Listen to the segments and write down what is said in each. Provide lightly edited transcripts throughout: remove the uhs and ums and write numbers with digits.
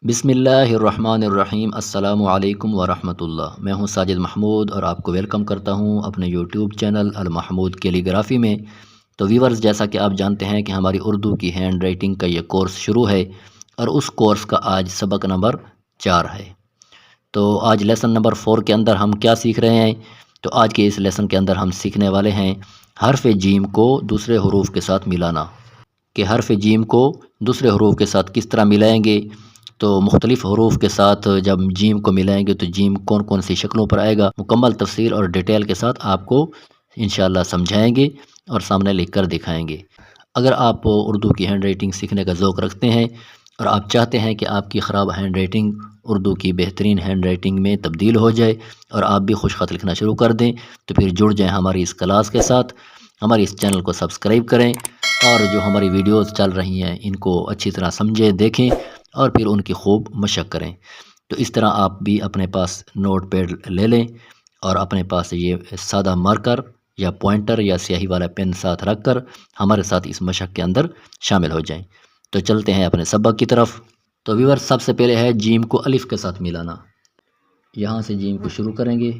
بسم اللہ الرحمن الرحیم۔ السلام علیکم ورحمۃ اللہ۔ میں ہوں ساجد محمود اور آپ کو ویلکم کرتا ہوں اپنے یوٹیوب چینل المحمود کیلی گرافی میں۔ تو ویورز، جیسا کہ آپ جانتے ہیں کہ ہماری اردو کی ہینڈ رائٹنگ کا یہ کورس شروع ہے اور اس کورس کا آج سبق نمبر 4 ہے۔ تو آج لیسن نمبر 4 کے اندر ہم کیا سیکھ رہے ہیں؟ تو آج کے اس لیسن کے اندر ہم سیکھنے والے ہیں حرف جیم کو دوسرے حروف کے ساتھ ملانا، کہ حرف جیم کو دوسرے حروف کے ساتھ کس طرح ملائیں گے۔ تو مختلف حروف کے ساتھ جب جیم کو ملائیں گے تو جیم کون کون سی شکلوں پر آئے گا، مکمل تفصیل اور ڈیٹیل کے ساتھ آپ کو انشاءاللہ سمجھائیں گے اور سامنے لکھ کر دکھائیں گے۔ اگر آپ اردو کی ہینڈ رائٹنگ سیکھنے کا ذوق رکھتے ہیں اور آپ چاہتے ہیں کہ آپ کی خراب ہینڈ رائٹنگ اردو کی بہترین ہینڈ رائٹنگ میں تبدیل ہو جائے اور آپ بھی خوش خط لکھنا شروع کر دیں، تو پھر جڑ جائیں ہماری اس کلاس کے ساتھ، ہماری اس چینل کو سبسکرائب کریں اور جو ہماری ویڈیوز چل رہی ہیں ان کو اچھی طرح سمجھیں، دیکھیں اور پھر ان کی خوب مشق کریں۔ تو اس طرح آپ بھی اپنے پاس نوٹ پیڈ لے لیں اور اپنے پاس یہ سادہ مارکر یا پوائنٹر یا سیاہی والا پین ساتھ رکھ کر ہمارے ساتھ اس مشق کے اندر شامل ہو جائیں۔ تو چلتے ہیں اپنے سبق کی طرف۔ تو ویور، سب سے پہلے ہے جیم کو الف کے ساتھ ملانا۔ یہاں سے جیم کو شروع کریں گے،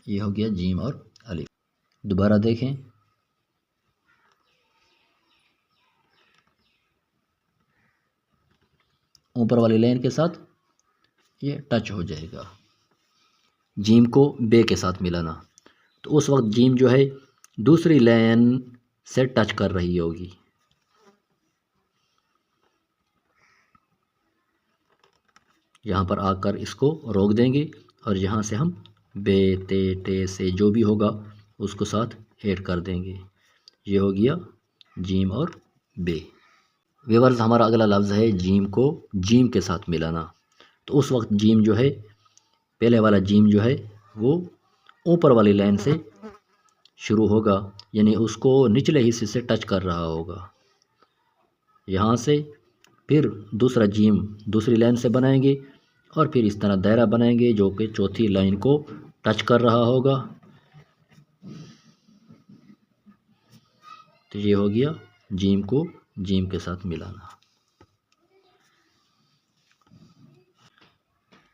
یہ ہو گیا جیم اور الف۔ دوبارہ دیکھیں، اوپر والی لائن کے ساتھ یہ ٹچ ہو جائے گا۔ جیم کو بے کے ساتھ ملانا، تو اس وقت جیم جو ہے دوسری لائن سے ٹچ کر رہی ہوگی۔ یہاں پر آ کر اس کو روک دیں گے اور یہاں سے ہم بے تے ٹے سے جو بھی ہوگا اس کو ساتھ ایڈ کر دیں گے۔ یہ ہو گیا جیم اور بے۔ ویورز، ہمارا اگلا لفظ ہے جیم کو جیم کے ساتھ ملانا۔ تو اس وقت جیم جو ہے، پہلے والا جیم جو ہے وہ اوپر والی لائن سے شروع ہوگا، یعنی اس کو نچلے حصے سے ٹچ کر رہا ہوگا۔ یہاں سے پھر دوسرا جیم دوسری لائن سے بنائیں گے اور پھر اس طرح دائرہ بنائیں گے جو کہ چوتھی لائن کو ٹچ کر رہا ہوگا۔ تو یہ ہو گیا جیم کو جیم کے ساتھ ملانا۔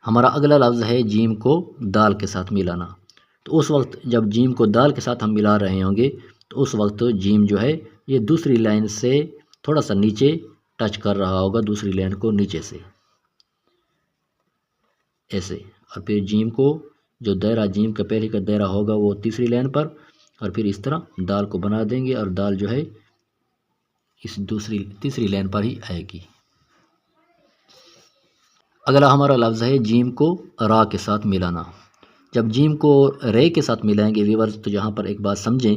ہمارا اگلا لفظ ہے جیم کو دال کے ساتھ ملانا۔ تو اس وقت جب جیم کو دال کے ساتھ ہم ملا رہے ہوں گے تو اس وقت جیم جو ہے یہ دوسری لائن سے تھوڑا سا نیچے ٹچ کر رہا ہوگا، دوسری لائن کو نیچے سے ایسے، اور پھر جیم کو جو دائرہ جیم کا پہلے کا دائرہ ہوگا وہ تیسری لائن پر، اور پھر اس طرح دال کو بنا دیں گے اور دال جو ہے اس تیسری لائن پر ہی آئے گی۔ اگلا ہمارا لفظ ہے جیم کو را کے ساتھ ملانا۔ جب جیم کو رے کے ساتھ ملائیں گے ویورز، تو یہاں پر ایک بات سمجھیں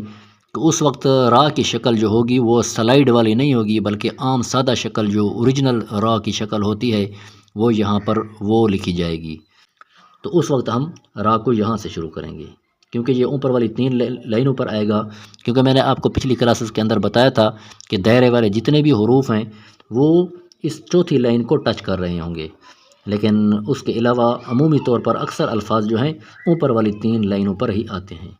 کہ اس وقت را کی شکل جو ہوگی وہ سلائیڈ والی نہیں ہوگی، بلکہ عام سادہ شکل جو اوریجنل را کی شکل ہوتی ہے وہ یہاں پر وہ لکھی جائے گی۔ تو اس وقت ہم را کو یہاں سے شروع کریں گے، کیونکہ یہ اوپر والی 3 لائنوں پر آئے گا، کیونکہ میں نے آپ کو پچھلی کلاسز کے اندر بتایا تھا کہ دائرے والے جتنے بھی حروف ہیں وہ اس چوتھی لائن کو ٹچ کر رہے ہوں گے، لیکن اس کے علاوہ عمومی طور پر اکثر الفاظ جو ہیں اوپر والی 3 لائنوں پر ہی آتے ہیں۔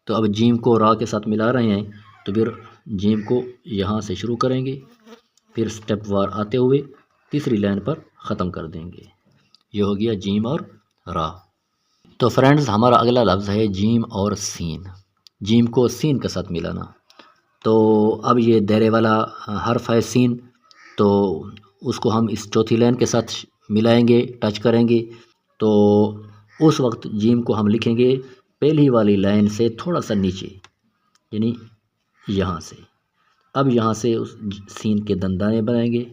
تو اب جیم کو را کے ساتھ ملا رہے ہیں، تو پھر جیم کو یہاں سے شروع کریں گے، پھر سٹیپ وار آتے ہوئے تیسری لائن پر ختم کر دیں گے۔ یہ ہو گیا جیم اور را۔ تو فرینڈز، ہمارا اگلا لفظ ہے جیم اور سین۔ جیم کو سین کے ساتھ ملانا۔ تو اب یہ دائرے والا حرف ہے سین، تو اس کو ہم اس چوتھی لائن کے ساتھ ملائیں گے، ٹچ کریں گے، تو اس وقت جیم کو ہم لکھیں گے پہلی والی لائن سے تھوڑا سا نیچے، یعنی یہاں سے۔ اب یہاں سے اس سین کے دندانے بنائیں گے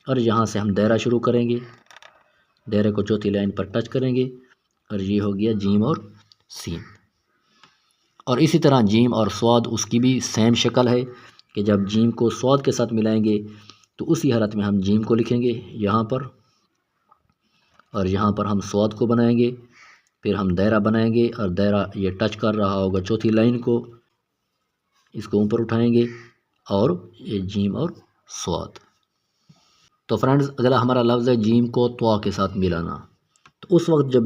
اور یہاں سے ہم دائرہ شروع کریں گے، دائرے کو چوتھی لائن پر ٹچ کریں گے اور یہ ہو گیا جیم اور سین۔ اور اسی طرح جیم اور سواد، اس کی بھی سیم شکل ہے کہ جب جیم کو سواد کے ساتھ ملائیں گے تو اسی حالت میں ہم جیم کو لکھیں گے یہاں پر، اور یہاں پر ہم سواد کو بنائیں گے، پھر ہم دائرہ بنائیں گے اور دائرہ یہ ٹچ کر رہا ہوگا چوتھی لائن کو، اس کو اوپر اٹھائیں گے اور یہ جیم اور سواد۔ تو فرینڈز، اگلا ہمارا لفظ ہے جیم کو طوا کے ساتھ ملانا۔ تو اس وقت جب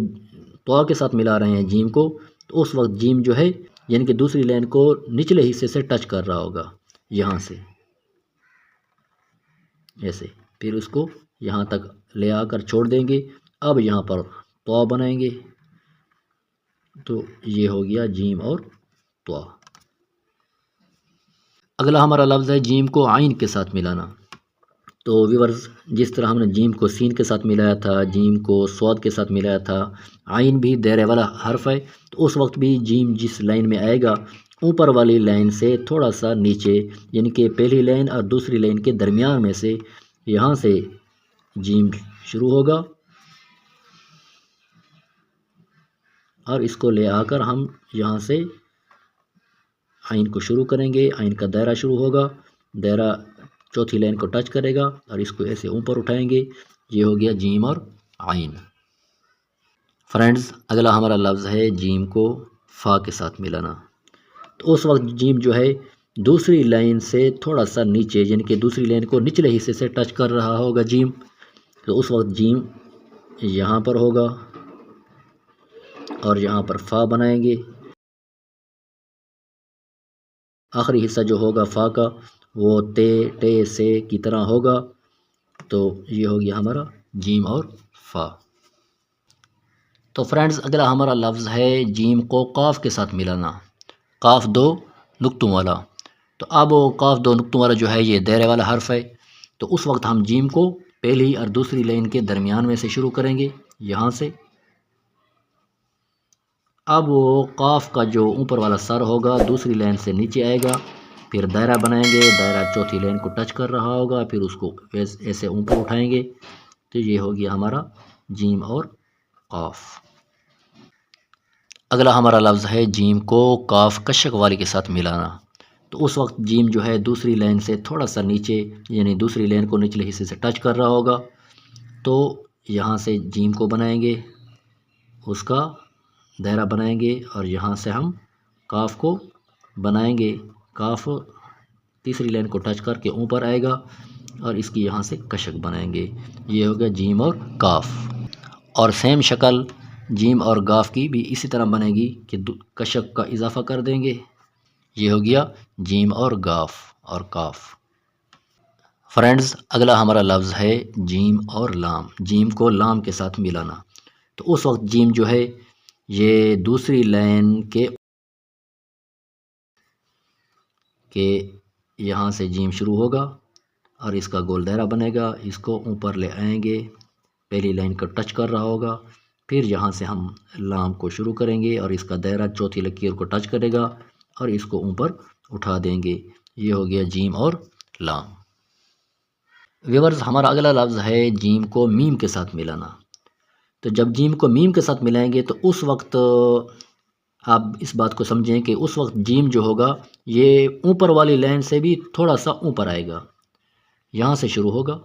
طوا کے ساتھ ملا رہے ہیں جیم کو، تو اس وقت جیم جو ہے یعنی کہ دوسری لائن کو نچلے حصے سے ٹچ کر رہا ہوگا، یہاں سے ایسے، پھر اس کو یہاں تک لے آ کر چھوڑ دیں گے۔ اب یہاں پر طوا بنائیں گے، تو یہ ہو گیا جیم اور طوا۔ اگلا ہمارا لفظ ہے جیم کو عین کے ساتھ ملانا۔ تو ویورز، جس طرح ہم نے جیم کو سین کے ساتھ ملایا تھا، جیم کو صاد کے ساتھ ملایا تھا، عین بھی دائرے والا حرف ہے، تو اس وقت بھی جیم جس لائن میں آئے گا اوپر والی لائن سے تھوڑا سا نیچے، یعنی کہ پہلی لائن اور دوسری لائن کے درمیان میں سے یہاں سے جیم شروع ہوگا، اور اس کو لے آ کر ہم یہاں سے عین کو شروع کریں گے۔ عین کا دائرہ شروع ہوگا، دائرہ چوتھی لائن کو ٹچ کرے گا اور اس کو ایسے اوپر اٹھائیں گے۔ یہ ہو گیا جیم اور عین۔ فرینڈز، اگلا ہمارا لفظ ہے جیم کو فا کے ساتھ ملانا۔ تو اس وقت جیم جو ہے دوسری لائن سے تھوڑا سا نیچے، یعنی کہ دوسری لائن کو نچلے حصے سے ٹچ کر رہا ہوگا جیم، تو اس وقت جیم یہاں پر ہوگا اور یہاں پر فا بنائیں گے۔ آخری حصہ جو ہوگا فا کا وہ تے ٹے سے کی طرح ہوگا، تو یہ ہو گیا ہمارا جیم اور فا۔ تو فرینڈز، اگلا ہمارا لفظ ہے جیم کو قاف کے ساتھ ملانا۔ قاف دو نقطوں والا۔ تو اب قاف دو نقطوں والا جو ہے یہ دائرے والا حرف ہے، تو اس وقت ہم جیم کو پہلی اور دوسری لائن کے درمیان میں سے شروع کریں گے، یہاں سے۔ اب وہ قاف کا جو اوپر والا سر ہوگا دوسری لائن سے نیچے آئے گا، پھر دائرہ بنائیں گے، دائرہ چوتھی لائن کو ٹچ کر رہا ہوگا، پھر اس کو ایسے اوپر اٹھائیں گے، تو یہ ہو گیا ہمارا جیم اور قاف۔ اگلا ہمارا لفظ ہے جیم کو کاف کشک والی کے ساتھ ملانا۔ تو اس وقت جیم جو ہے دوسری لائن سے تھوڑا سا نیچے، یعنی دوسری لائن کو نچلے حصے سے ٹچ کر رہا ہوگا، تو یہاں سے جیم کو بنائیں گے، اس کا دائرہ بنائیں گے، اور یہاں سے ہم کاف کو بنائیں گے۔ کاف تیسری لائن کو ٹچ کر کے اوپر آئے گا اور اس کی یہاں سے کشک بنائیں گے۔ یہ ہوگا جیم اور کاف۔ اور سیم شکل جیم اور گاف کی بھی اسی طرح بنے گی کہ کشک کا اضافہ کر دیں گے۔ یہ ہو گیا جیم اور گاف اور کاف۔ فرینڈز، اگلا ہمارا لفظ ہے جیم اور لام۔ جیم کو لام کے ساتھ ملانا۔ تو اس وقت جیم جو ہے یہ دوسری لائن کے یہاں سے جیم شروع ہوگا اور اس کا گول دائرہ بنے گا، اس کو اوپر لے آئیں گے، پہلی لائن کو ٹچ کر رہا ہوگا، پھر یہاں سے ہم لام کو شروع کریں گے اور اس کا دائرہ چوتھی لکیر کو ٹچ کرے گا اور اس کو اوپر اٹھا دیں گے۔ یہ ہو گیا جیم اور لام۔ ویورز، ہمارا اگلا لفظ ہے جیم کو میم کے ساتھ ملانا۔ تو جب جیم کو میم کے ساتھ ملائیں گے تو اس وقت آپ اس بات کو سمجھیں کہ اس وقت جیم جو ہوگا یہ اوپر والی لائن سے بھی تھوڑا سا اوپر آئے گا، یہاں سے شروع ہوگا۔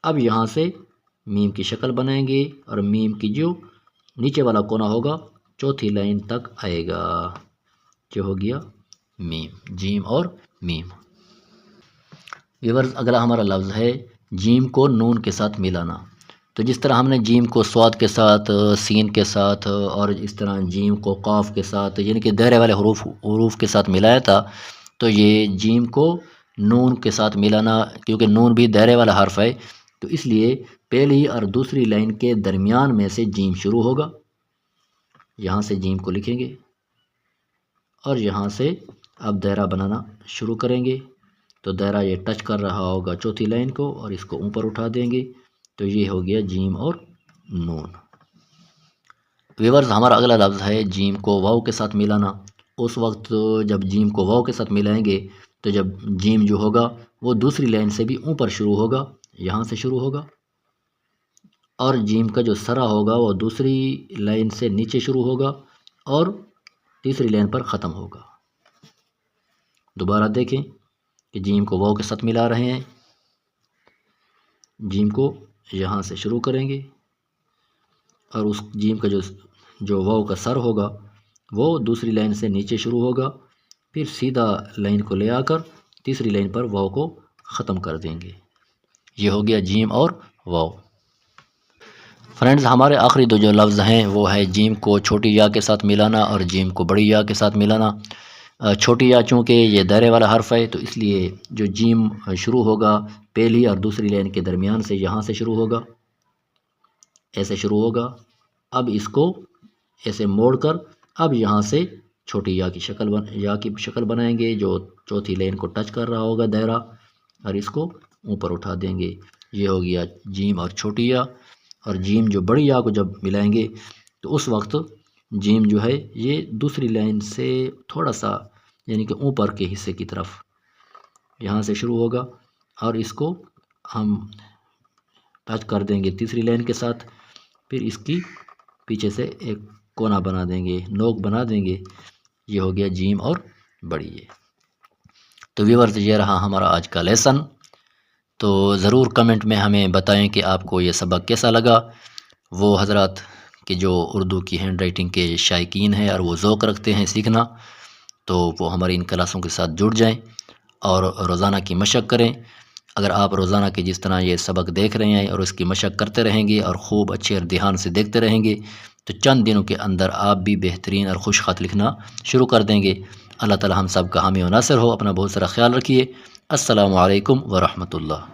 اب یہاں سے میم کی شکل بنائیں گے اور میم کی جو نیچے والا کونا ہوگا چوتھی لائن تک آئے گا، جو ہو گیا میم، جیم اور میم۔ ویورز، اگلا ہمارا لفظ ہے جیم کو نون کے ساتھ ملانا۔ تو جس طرح ہم نے جیم کو صاد کے ساتھ، سین کے ساتھ، اور اس طرح جیم کو قاف کے ساتھ، یعنی کہ دائرے والے حروف کے ساتھ ملایا تھا، تو یہ جیم کو نون کے ساتھ ملانا، کیونکہ نون بھی دائرے والا حرف ہے، تو اس لیے پہلی اور دوسری لائن کے درمیان میں سے جیم شروع ہوگا، یہاں سے جیم کو لکھیں گے اور یہاں سے اب دائرہ بنانا شروع کریں گے۔ تو دائرہ یہ ٹچ کر رہا ہوگا چوتھی لائن کو اور اس کو اوپر اٹھا دیں گے، تو یہ ہو گیا جیم اور نون۔ ویورز، ہمارا اگلا لفظ ہے جیم کو واو کے ساتھ ملانا۔ اس وقت جب جیم کو واو کے ساتھ ملائیں گے تو جب جیم جو ہوگا وہ دوسری لائن سے بھی اوپر شروع ہوگا، یہاں سے شروع ہوگا، اور جیم کا جو سرا ہوگا وہ دوسری لائن سے نیچے شروع ہوگا اور تیسری لائن پر ختم ہوگا۔ دوبارہ دیکھیں کہ جیم کو واو کے ساتھ ملا رہے ہیں، جیم کو یہاں سے شروع کریں گے اور اس جیم کا جو واو کا سر ہوگا وہ دوسری لائن سے نیچے شروع ہوگا، پھر سیدھا لائن کو لے آ کر تیسری لائن پر واو کو ختم کر دیں گے۔ یہ ہو گیا جیم اور واو۔ فرینڈز، ہمارے آخری دو جو لفظ ہیں وہ ہے جیم کو چھوٹی یا کے ساتھ ملانا اور جیم کو بڑی یا کے ساتھ ملانا۔ چھوٹی یا چونکہ یہ دائرے والا حرف ہے تو اس لیے جو جیم شروع ہوگا پہلی اور دوسری لائن کے درمیان سے یہاں سے شروع ہوگا، ایسے شروع ہوگا۔ اب اس کو ایسے موڑ کر اب یہاں سے چھوٹی یا کی شکل بنائیں گے جو چوتھی لائن کو ٹچ کر رہا ہوگا دائرہ، اور اس کو اوپر اٹھا دیں گے۔ یہ ہو گیا جیم اور چھوٹی یا، اور جیم جو بڑی یا کو جب ملائیں گے تو اس وقت جیم جو ہے یہ دوسری لائن سے تھوڑا سا یعنی کہ اوپر کے حصے کی طرف یہاں سے شروع ہوگا، اور اس کو ہم ٹچ کر دیں گے تیسری لائن کے ساتھ، پھر اس کی پیچھے سے ایک کونا بنا دیں گے، نوک بنا دیں گے۔ یہ ہو گیا جیم اور بڑی یہ۔ تو ویورز یہ رہا ہمارا آج کا لیسن۔ تو ضرور کمنٹ میں ہمیں بتائیں کہ آپ کو یہ سبق کیسا لگا۔ وہ حضرات کہ جو اردو کی ہینڈ رائٹنگ کے شائقین ہیں اور وہ ذوق رکھتے ہیں سیکھنا، تو وہ ہماری ان کلاسوں کے ساتھ جڑ جائیں اور روزانہ کی مشق کریں۔ اگر آپ روزانہ کے جس طرح یہ سبق دیکھ رہے ہیں اور اس کی مشق کرتے رہیں گے اور خوب اچھے اور دھیان سے دیکھتے رہیں گے تو چند دنوں کے اندر آپ بھی بہترین اور خوش خط لکھنا شروع کر دیں گے۔ اللہ تعالی ہم سب کا حامی و ناصر ہو۔ اپنا بہت سارا خیال رکھیے۔ السلام علیکم ورحمۃ اللہ۔